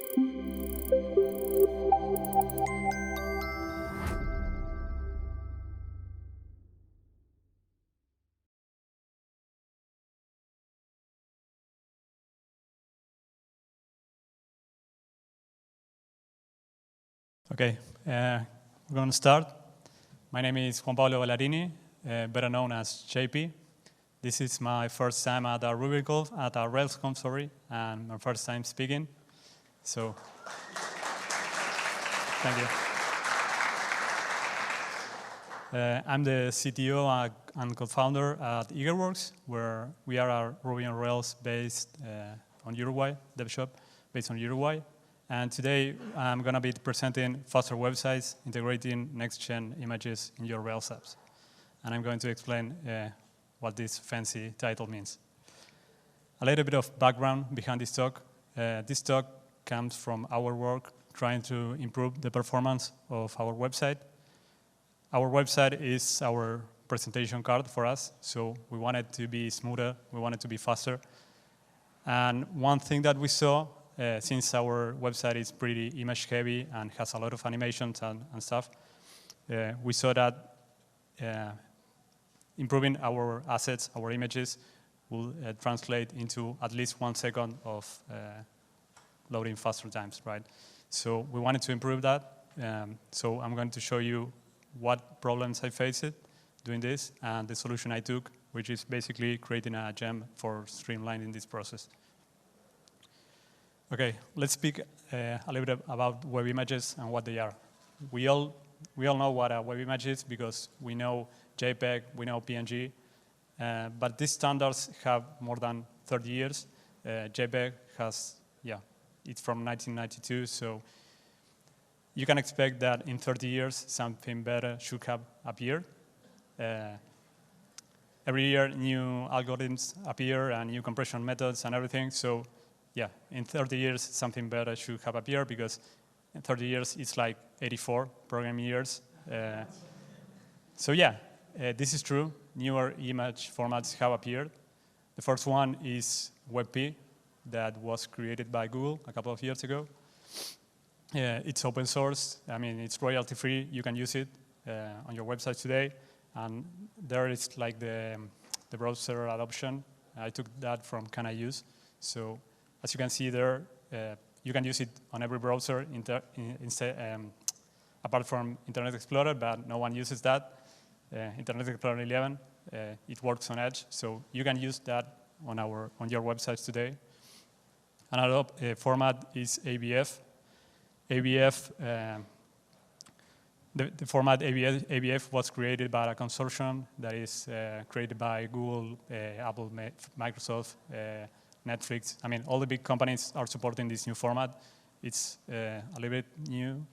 Okay, we're going to start. My name is JP Balarini, better known as JP. This is my first time at a RailsConf, sorry, and my first time speaking. So, thank you. I'm the CTO and co-founder at Eagerworks, where we are a Ruby on Rails based on Uruguay, dev shop based on Uruguay. And today, I'm going to be presenting faster websites, integrating next-gen images in your Rails apps. And I'm going to explain what this fancy title means. A little bit of background behind this talk. This talk comes from our work trying to improve the performance of our website. Our website is our presentation card for us, so we want it to be smoother, we want it to be faster. And one thing that we saw, since our website is pretty image heavy and has a lot of animations and stuff, we saw that improving our assets, our images, will translate into at least 1 second of loading faster times, right? So we wanted to improve that. So I'm going to show you what problems I faced doing this and the solution I took, which is basically creating a gem for streamlining this process. Okay, let's speak a little bit about web images and what they are. We all know what a web image is because we know JPEG, we know PNG, but these standards have more than 30 years. JPEG has, it's from 1992, so you can expect that in 30 years, something better should have appeared. Every year, new algorithms appear and new compression methods and everything, so in 30 years, something better should have appeared because in 30 years, it's like 84 programming years. So this is true. Newer image formats have appeared. The first one is WebP that was created by Google a couple of years ago. It's open source. I mean, it's royalty free. You can use it on your website today. And there is like the browser adoption. I took that from Can I Use. So as you can see there, you can use it on every browser apart from Internet Explorer, but no one uses that. Internet Explorer 11, it works on Edge, so you can use that on your websites today. Another format is ABF. ABF, the format ABF was created by a consortium that is created by Google, Apple, Microsoft, Netflix. I mean, all the big companies are supporting this new format. It's a little bit new.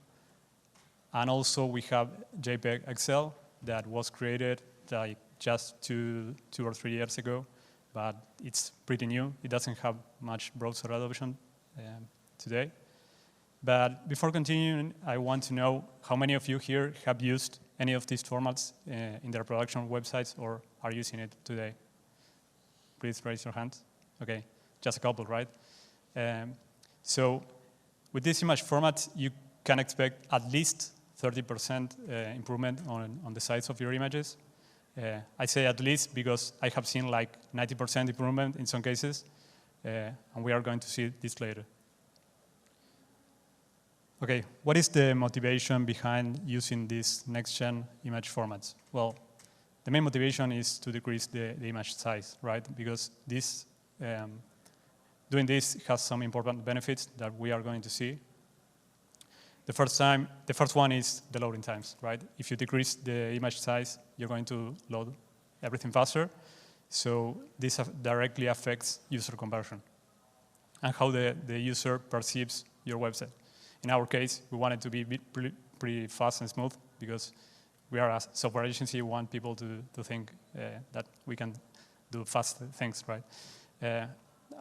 And also we have JPEG XL that was created like just two or 3 years ago, but it's pretty new. It doesn't have much browser adoption today. But before continuing, I want to know how many of you here have used any of these formats in their production websites or are using it today? Please raise your hand. Okay. Just a couple, right? So with this image format, you can expect at least 30% improvement on the size of your images. I say at least because I have seen like 90% improvement in some cases, and we are going to see this later. Okay, what is the motivation behind using these next-gen image formats? Well, the main motivation is to decrease the image size, right? Because this doing this has some important benefits that we are going to see. The first one is the loading times, right? If you decrease the image size, you're going to load everything faster. So this directly affects user conversion and how the user perceives your website. In our case, we want it to be pretty fast and smooth because we are a software agency. We want people to think that we can do fast things, right?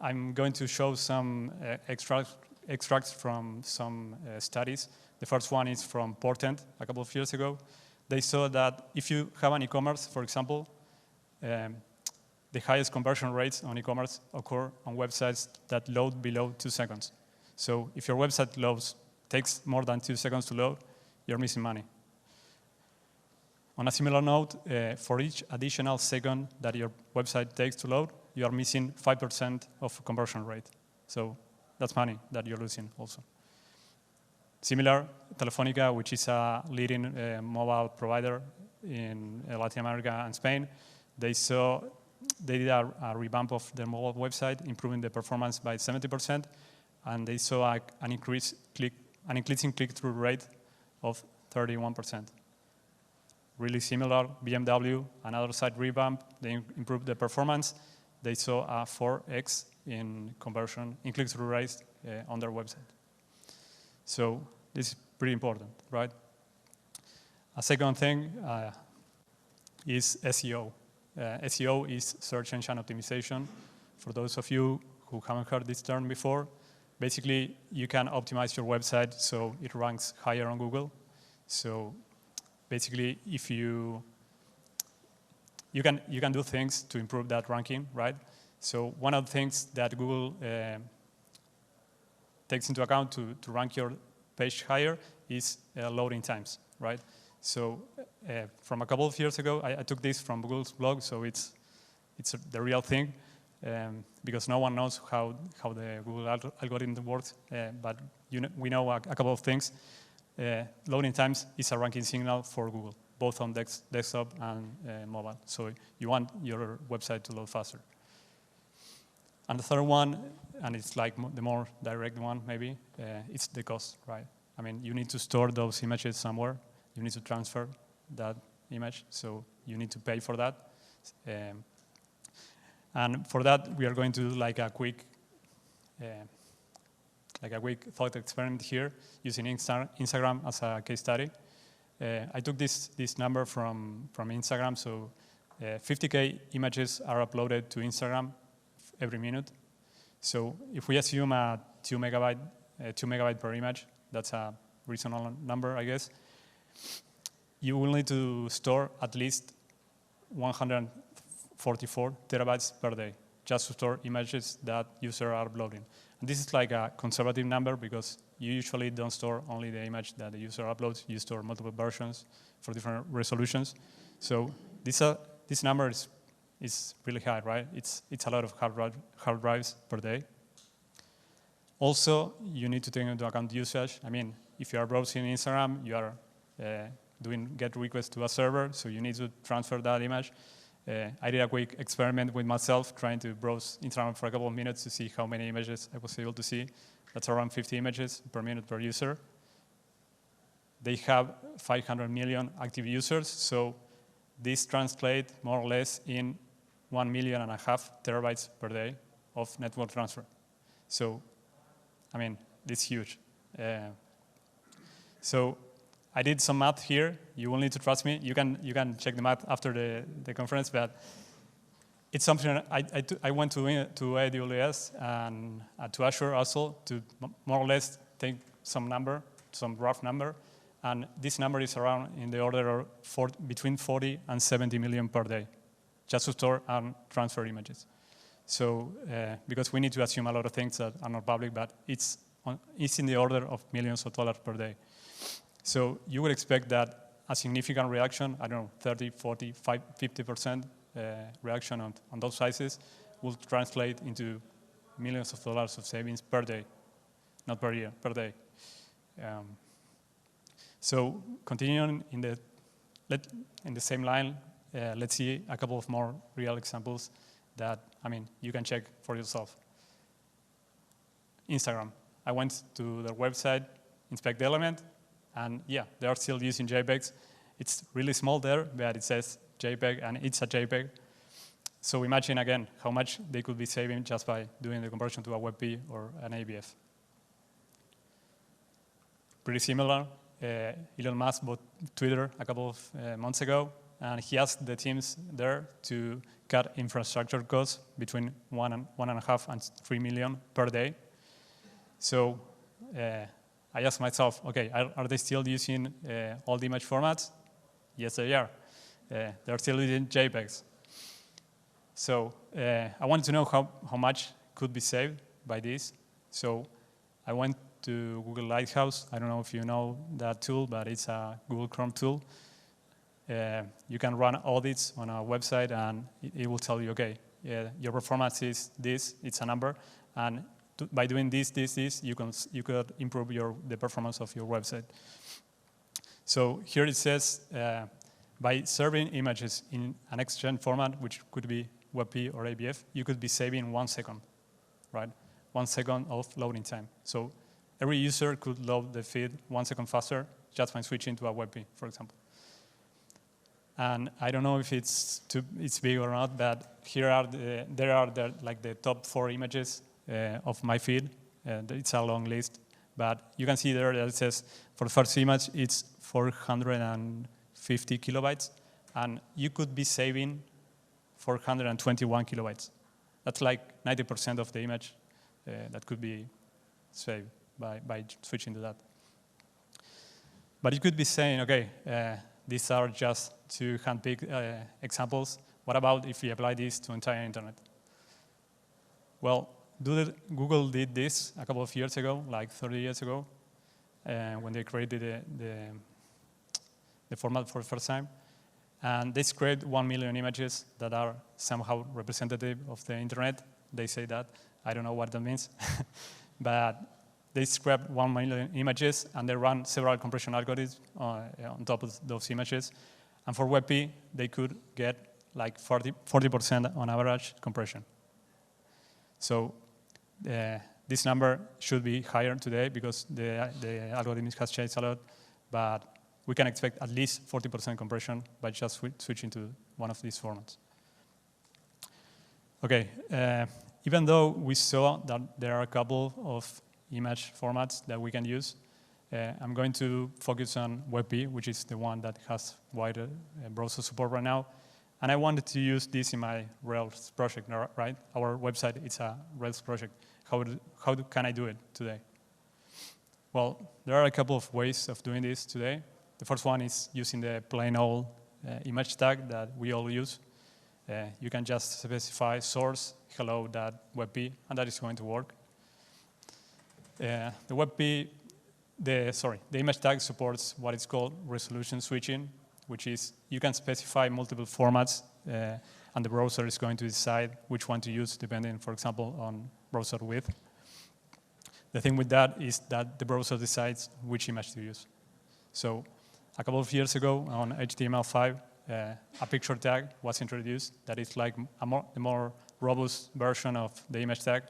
I'm going to show some extracts from some studies. The first one is from Portent a couple of years ago. They saw that if you have an e-commerce, for example, the highest conversion rates on e-commerce occur on websites that load below 2 seconds. So if your website takes more than 2 seconds to load, you're missing money. On a similar note, for each additional second that your website takes to load, you are missing 5% of conversion rate. So that's money that you're losing also. Similar, Telefónica, which is a leading mobile provider in Latin America and Spain, they did a revamp of their mobile website, improving the performance by 70%, and they saw an increasing click-through rate of 31%. Really similar, BMW, another site revamp, they improved the performance. They saw a 4x in conversion, in click-through rates on their website. So this is pretty important, right? A second thing is SEO. SEO is search engine optimization. For those of you who haven't heard this term before, basically you can optimize your website so it ranks higher on Google. So basically, if you can do things to improve that ranking, right? So one of the things that Google takes into account to rank your page higher is loading times, right? So from a couple of years ago, I took this from Google's blog, so it's the real thing, because no one knows how the Google algorithm works, but we know a couple of things. Loading times is a ranking signal for Google, both on desktop and mobile. So you want your website to load faster. And the third one, and it's like the more direct one maybe, it's the cost, right? I mean, you need to store those images somewhere. You need to transfer that image, so you need to pay for that. And for that, we are going to do like a quick thought experiment here using Instagram as a case study. I took this number from Instagram, so 50K images are uploaded to Instagram every minute. So if we assume a 2 megabyte per image, that's a reasonable number, I guess. You will need to store at least 144 terabytes per day just to store images that users are uploading. And this is like a conservative number because you usually don't store only the image that the user uploads. You store multiple versions for different resolutions. So this number is really high, right? It's a lot of hard drives per day. Also, you need to take into account usage. I mean, if you are browsing Instagram, you are doing GET requests to a server, so you need to transfer that image. I did a quick experiment with myself, trying to browse Instagram for a couple of minutes to see how many images I was able to see. That's around 50 images per minute per user. They have 500 million active users, so this translates more or less in 1.5 million terabytes per day of network transfer. So, I mean, it's huge. So I did some math here. You will need to trust me. You can check the math after the conference, but it's something I went to AWS and to Azure also to more or less take some rough number, and this number is around in the order of between 40 and 70 million per day, just to store and transfer images. So because we need to assume a lot of things that are not public, but it's in the order of millions of dollars per day. So you would expect that a significant reduction, I don't know, 30, 40, 50% reduction on those sizes will translate into millions of dollars of savings per day, not per year, per day. So continuing in the same line, let's see a couple of more real examples that, I mean, you can check for yourself. Instagram. I went to their website, inspect the element, and yeah, they are still using JPEGs. It's really small there, but it says JPEG, and it's a JPEG. So imagine, again, how much they could be saving just by doing the conversion to a WebP or an ABF. Pretty similar. Elon Musk bought Twitter a couple of months ago, and he asked the teams there to cut infrastructure costs between 1.5 and 3 million per day. So I asked myself, okay, are they still using all the image formats? Yes, they are. They're still using JPEGs. So I wanted to know how much could be saved by this. So I went to Google Lighthouse. I don't know if you know that tool, but it's a Google Chrome tool. You can run audits on a website, and it will tell you, okay, your performance is this, it's a number, and by doing this, you could improve the performance of your website. So here it says, by serving images in an next-gen format, which could be WebP or ABF, you could be saving 1 second, right? 1 second of loading time. So every user could load the feed 1 second faster just by switching to a WebP, for example. And I don't know if it's big or not, but here are the top 4 images of my feed. It's a long list, but you can see there that it says for the first image it's 450 kilobytes, and you could be saving 421 kilobytes. That's like 90% of the image that could be saved by switching to that. But you could be saying, okay, these are just 2 hand-picked examples. What about if we apply this to entire internet? Well, Google did this a couple of years ago, like 30 years ago, when they created the format for the first time. And they scraped 1 million images that are somehow representative of the internet. They say that. I don't know what that means. But they scraped 1 million images, and they ran several compression algorithms on top of those images. And for WebP, they could get like 40% on average compression. So this number should be higher today because the algorithm has changed a lot, but we can expect at least 40% compression by just switching to one of these formats. Okay, even though we saw that there are a couple of image formats that we can use, I'm going to focus on WebP, which is the one that has wider browser support right now. And I wanted to use this in my Rails project, right? Our website, it's a Rails project. How can I do it today? Well, there are a couple of ways of doing this today. The first one is using the plain old image tag that we all use. You can just specify source hello.webp, and that is going to work. The image tag supports what is called resolution switching, which is you can specify multiple formats, and the browser is going to decide which one to use, depending, for example, on browser width. The thing with that is that the browser decides which image to use. So a couple of years ago on HTML5, a picture tag was introduced that is like a more robust version of the image tag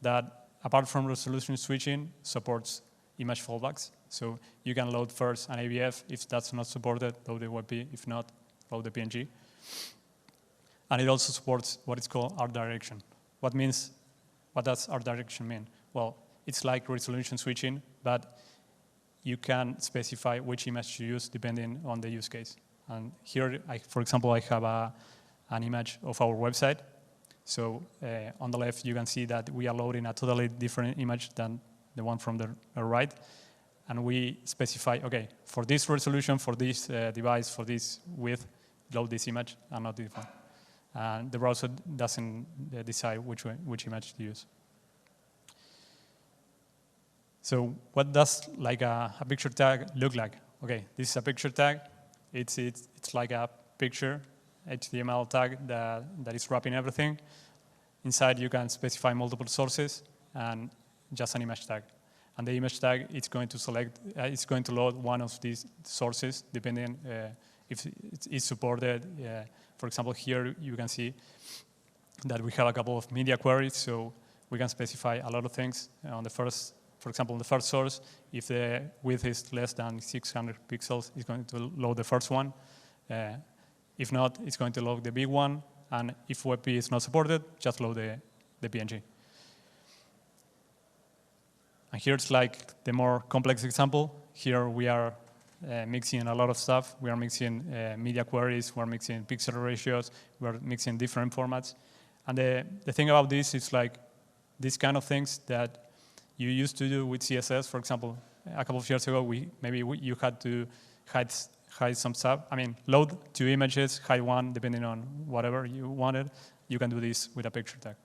that, apart from resolution switching, supports image fallbacks. So you can load first an ABF. If that's not supported, load the WebP. If not, load the PNG. And it also supports what is called art direction. What does art direction mean? Well, it's like resolution switching, but you can specify which image to use depending on the use case. And here, for example, I have an image of our website. So on the left, you can see that we are loading a totally different image than the one from the right. And we specify, okay, for this resolution, for this device, for this width, load this image and not this one. And the browser doesn't decide which image to use. So what does like a picture tag look like? Okay, this is a picture tag. It's like a picture HTML tag that is wrapping everything. Inside you can specify multiple sources and just an image tag. And the image tag it's going to load one of these sources depending if it's supported. For example, here you can see that we have a couple of media queries, so we can specify a lot of things on the first. For example, the first source, if the width is less than 600 pixels, it's going to load the first one. If not, it's going to load the big one. And if WebP is not supported, just load the PNG. And here's like the more complex example. Here we are mixing a lot of stuff. We are mixing media queries. We're mixing pixel ratios. We're mixing different formats. And the thing about this is like these kind of things that you used to do with CSS. For example, a couple of years ago, you had to hide some stuff. I mean, load 2 images, hide one, depending on whatever you wanted. You can do this with a picture tag.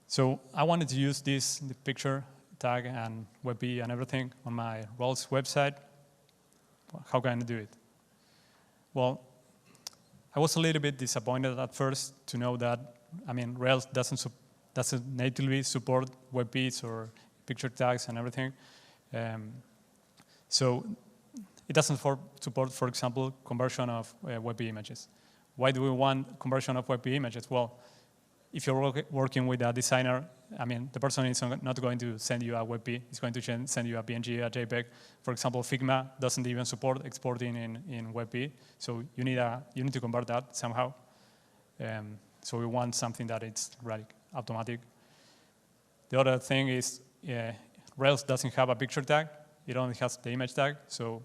So I wanted to use the picture tag and WebP and everything on my Rails website. How can I do it? Well, I was a little bit disappointed at first to know that, Rails doesn't natively support WebPs or picture tags and everything. So it doesn't support, for example, conversion of WebP images. Why do we want conversion of WebP images? Well, if you're working with a designer, the person is not going to send you a WebP. It's going to send you a PNG, a JPEG. For example, Figma doesn't even support exporting in WebP. So you need to convert that somehow. So we want something that it's automatic. The other thing is Rails doesn't have a picture tag. It only has the image tag. So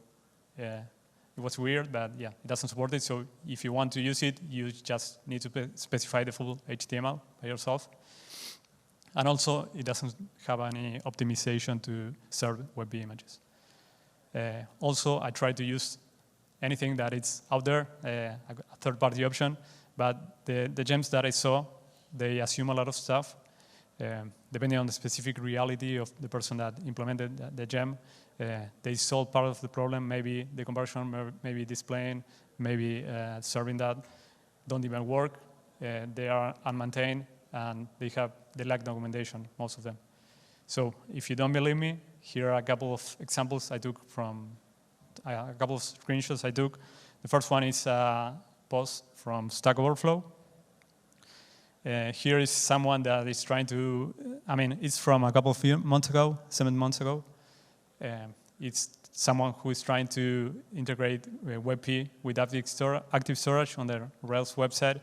it was weird, but yeah, it doesn't support it. So if you want to use it, you just need to specify the full HTML by yourself. And also, it doesn't have any optimization to serve WebP images. Also, I tried to use anything that is out there, a third-party option, but the gems that I saw, they assume a lot of stuff. Depending on the specific reality of the person that implemented the gem, they solve part of the problem, maybe the conversion, maybe displaying, maybe serving that don't even work. They are unmaintained, and they lack documentation, most of them. So if you don't believe me, here are a couple of examples I took from, a couple of screenshots I took. The first one is a post from Stack Overflow. Here is someone that is trying to, it's from a couple of months ago, 7 months ago. It's someone who is trying to integrate WebP with active storage on their Rails website.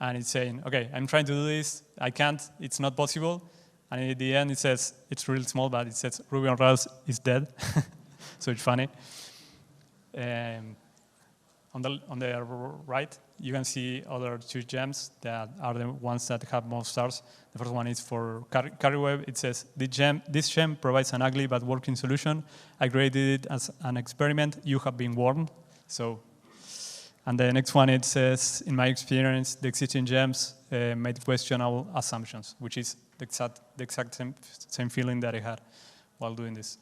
And it's saying, okay, I'm trying to do this. I can't. It's not possible. And at the end, it says, it's really small, but it says Ruby on Rails is dead. So it's funny. On the right, you can see other 2 gems that are the ones that have most stars. The first one is for CarryWeb. It says, this gem provides an ugly but working solution. I created it as an experiment. You have been warned. So, and the next one, it says, in my experience, the existing gems made questionable assumptions, which is the exact same feeling that I had while doing this.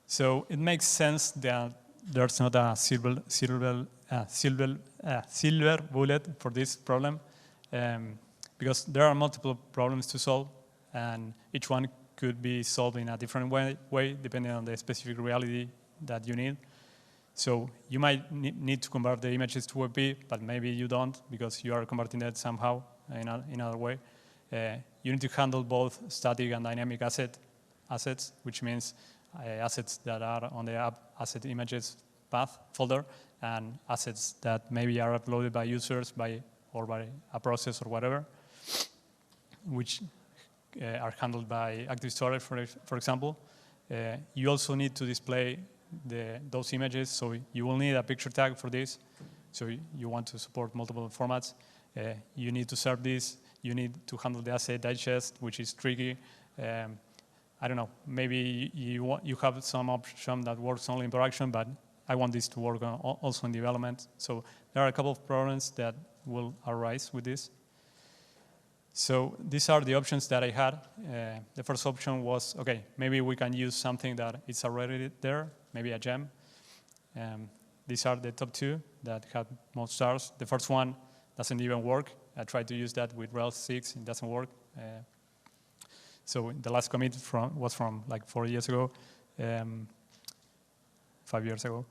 So it makes sense that there's not a silver bullet for this problem, because there are multiple problems to solve, and each one could be solved in a different way depending on the specific reality that you need. So you might need to convert the images to WebP, but maybe you don't because you are converting that somehow in another way. You need to handle both static and dynamic assets, which means assets that are on the asset images path folder and assets that maybe are uploaded by users or by a process or whatever, which are handled by active storage, for example. You also need to display those images, so you will need a picture tag for this. So you want to support multiple formats. You need to serve this. You need to handle the asset digest, which is tricky. I don't know, maybe you have some option that works only in production, but I want this to work also in development. So there are a couple of problems that will arise with this. So these are the options that I had. The first option was, okay, maybe we can use something that is already there, maybe a gem. These are the top 2 that had most stars. The first one doesn't even work. I tried to use that with Rails 6, it doesn't work. So the last commit was from like 4 years ago, 5 years ago.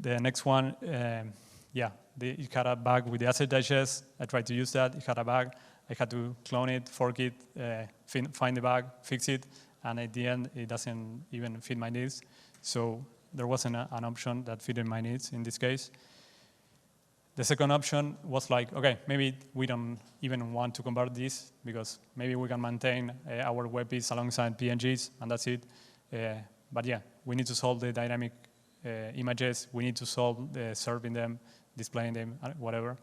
The next one, it had a bug with the asset digest. I tried to use that, it had a bug. I had to clone it, fork it, find the bug, fix it, and at the end, it doesn't even fit my needs. So there wasn't an option that fitted my needs in this case. The second option was like, okay, maybe we don't even want to convert this because maybe we can maintain our WebPs alongside PNGs, and that's it. But yeah, we need to solve the dynamic images. We need to solve the serving them, displaying them, whatever.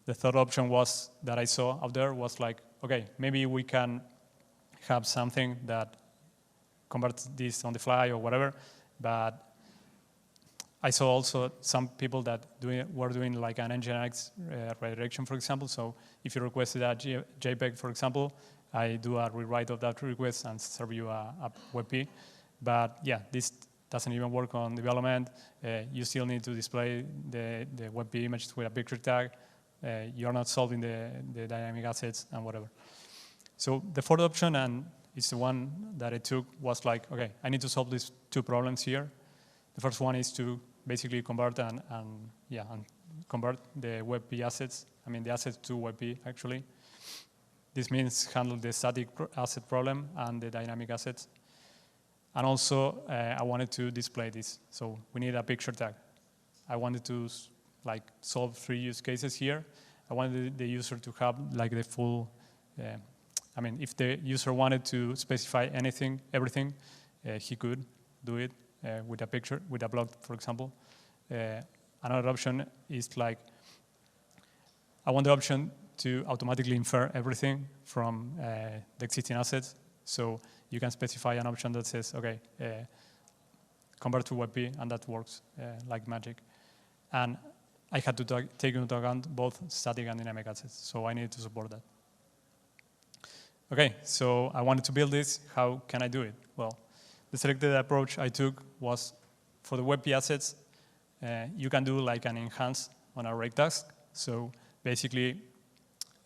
The third option was that I saw out there was like, okay, maybe we can have something that converts this on the fly or whatever, but I saw also some people that were doing like an Nginx redirection, for example. So if you requested a JPEG, for example, I do a rewrite of that request and serve you a WebP. But yeah, this doesn't even work on development. You still need to display the WebP image with a picture tag. You're not solving the dynamic assets and whatever. So the fourth option, and it's the one that I took, was like, okay, I need to solve these two problems here. The first one is to basically convert and convert the WebP assets. I mean, the assets to WebP, actually. This means handle the static asset problem and the dynamic assets. And also, I wanted to display this. So we need a picture tag. I wanted to like solve 3 use cases here. I wanted the user to have like the full, I mean, if the user wanted to specify everything, he could do it with a picture, with a block, for example. Another option is like, I want the option to automatically infer everything from the existing assets. So you can specify an option that says, okay, convert to WebP, and that works like magic. And I had to take into account both static and dynamic assets, so I needed to support that. Okay, so I wanted to build this. How can I do it? Well, the selected approach I took was for the WebP assets, you can do like an enhance on a rake task. So basically,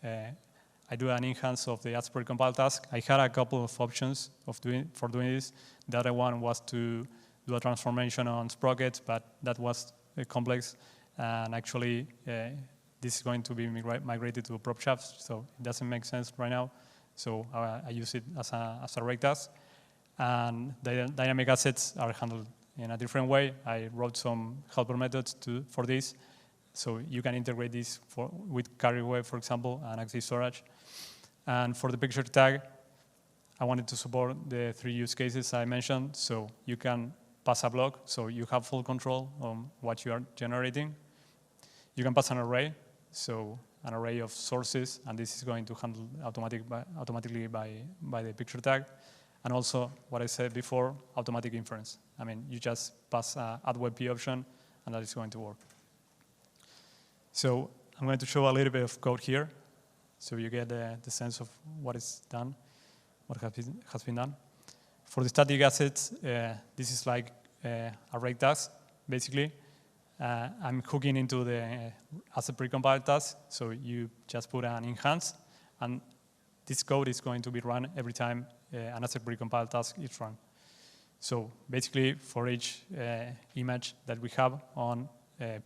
I do an enhance of the as per compile task. I had a couple of options for doing this. The other one was to do a transformation on sprockets, but that was complex. And actually, this is going to be migrated to prop shafts, so it doesn't make sense right now. So I use it as a rake task. And the dynamic assets are handled in a different way. I wrote some helper methods for this. So you can integrate this with carry web, for example, and active storage. And for the picture tag, I wanted to support the 3 use cases I mentioned. So you can pass a block, so you have full control on what you are generating. You can pass an array, so an array of sources, and this is going to handle automatically by the picture tag. And also, what I said before, automatic inference. I mean, you just pass add WebP option, and that is going to work. So I'm going to show a little bit of code here, so you get the sense of what is done, what has been done. For the static assets, this is like a rake task, basically. I'm hooking into the asset precompile task, so you just put an enhance, and this code is going to be run every time an asset precompile task is run. So basically, for each image that we have on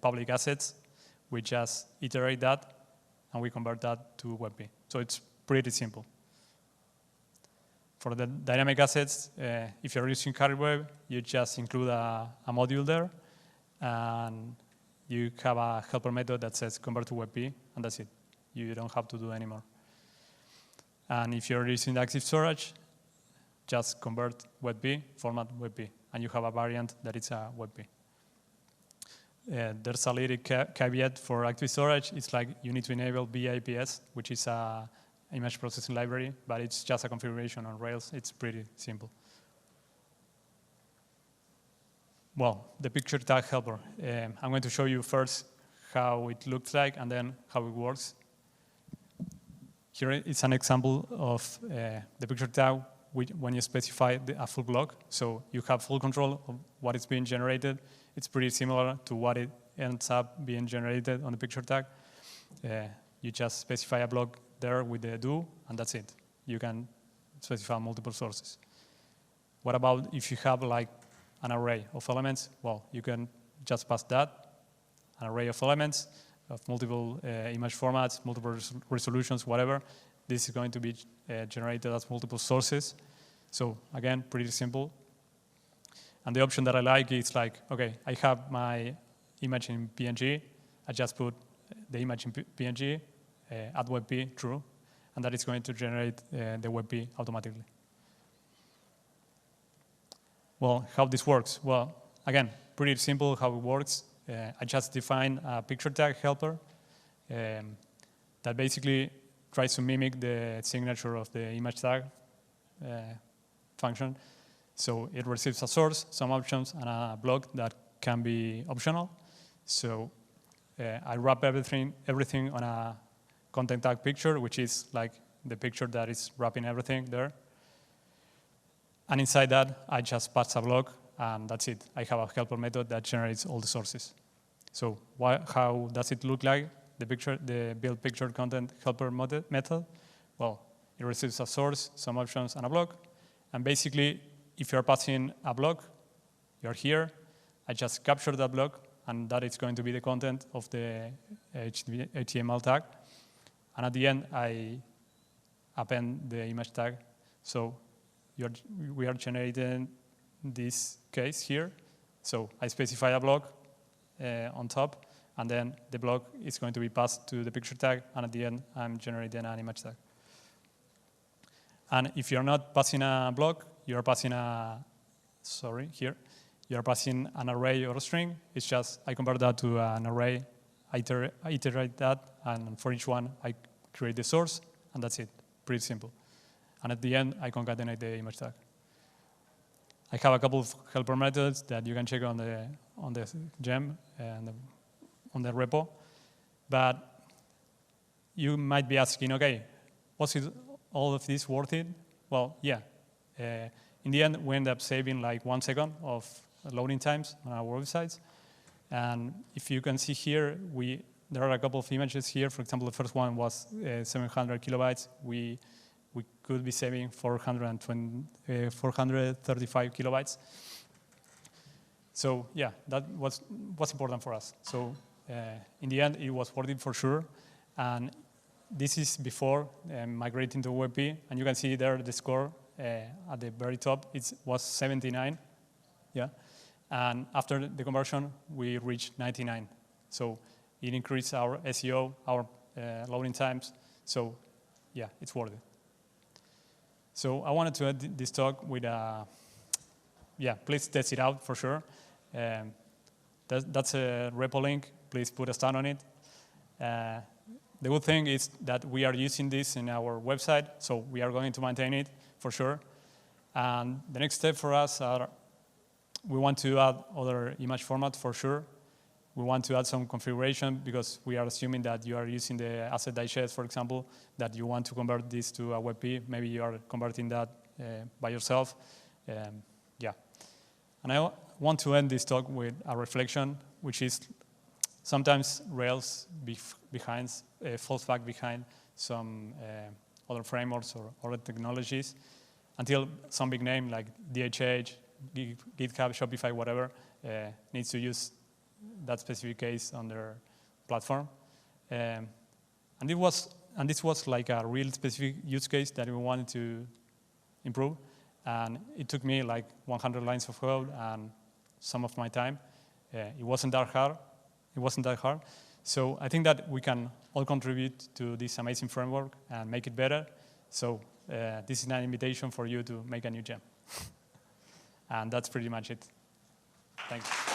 public assets, we just iterate that, and we convert that to WebP. So it's pretty simple. For the dynamic assets, if you're using carry web, you just include a module there, and you have a helper method that says convert to WebP, and that's it. You don't have to do anymore. And if you're using active storage, just convert WebP, format WebP, and you have a variant that is a WebP. There's a little caveat for active storage. It's like you need to enable BIPS, which is a image processing library, but it's just a configuration on Rails. It's pretty simple. Well, the picture tag helper. I'm going to show you first how it looks like and then how it works. Here is an example of the picture tag when you specify a full block. So you have full control of what is being generated. It's pretty similar to what it ends up being generated on the picture tag. You just specify a block there with the do, and that's it. You can specify multiple sources. What about if you have like an array of elements? Well, you can just pass that, an array of elements of multiple image formats, multiple resolutions, whatever. This is going to be generated as multiple sources. So again, pretty simple. And the option that I like is like, okay, I have my image in PNG. I just put the image in PNG, add WebP, true, and that is going to generate the WebP automatically. Well, how this works? Well, again, pretty simple how it works. I just define a picture tag helper that basically tries to mimic the signature of the image tag function. So it receives a source, some options, and a block that can be optional. So I wrap everything on a content tag picture, which is like the picture that is wrapping everything there. And inside that, I just pass a block, and that's it. I have a helper method that generates all the sources. So how does it look like, the build picture content helper method? Well, it receives a source, some options, and a block. And basically, if you're passing a block, you're here. I just capture that block, and that is going to be the content of the HTML tag. And at the end, I append the image tag. So we are generating this case here. So I specify a block on top, and then the block is going to be passed to the picture tag, and at the end, I'm generating an image tag. And if you're not passing a block, you're passing you're passing an array or a string. It's just, I convert that to an array, I iterate that, and for each one, I create the source, and that's it, pretty simple. And at the end, I concatenate the image tag. I have a couple of helper methods that you can check on the gem and on the repo. But you might be asking, okay, was it all of this worth it? Well, yeah. In the end, we end up saving like 1 second of loading times on our websites. And if you can see here, there are a couple of images here. For example, the first one was 700 kilobytes. We could be saving 435 kilobytes. So yeah, that was important for us. So in the end, it was worth it for sure. And this is before migrating to WebP. And you can see there the score at the very top. It was 79. Yeah. And after the conversion, we reached 99. So it increased our SEO, our loading times. So yeah, it's worth it. So I wanted to end this talk with please test it out for sure. That's a repo link. Please put a star on it. The good thing is that we are using this in our website, so we are going to maintain it for sure. And the next step for us we want to add other image formats for sure. We want to add some configuration because we are assuming that you are using the asset digest, for example, that you want to convert this to a WebP. Maybe you are converting that by yourself. Yeah. And I want to end this talk with a reflection, which is sometimes Rails falls back behind some other frameworks or other technologies until some big name like DHH, GitHub, Shopify, whatever, needs to use that specific case on their platform. And this was like a real specific use case that we wanted to improve. And it took me like 100 lines of code and some of my time. It wasn't that hard. So I think that we can all contribute to this amazing framework and make it better. So this is an invitation for you to make a new gem. And that's pretty much it. Thanks.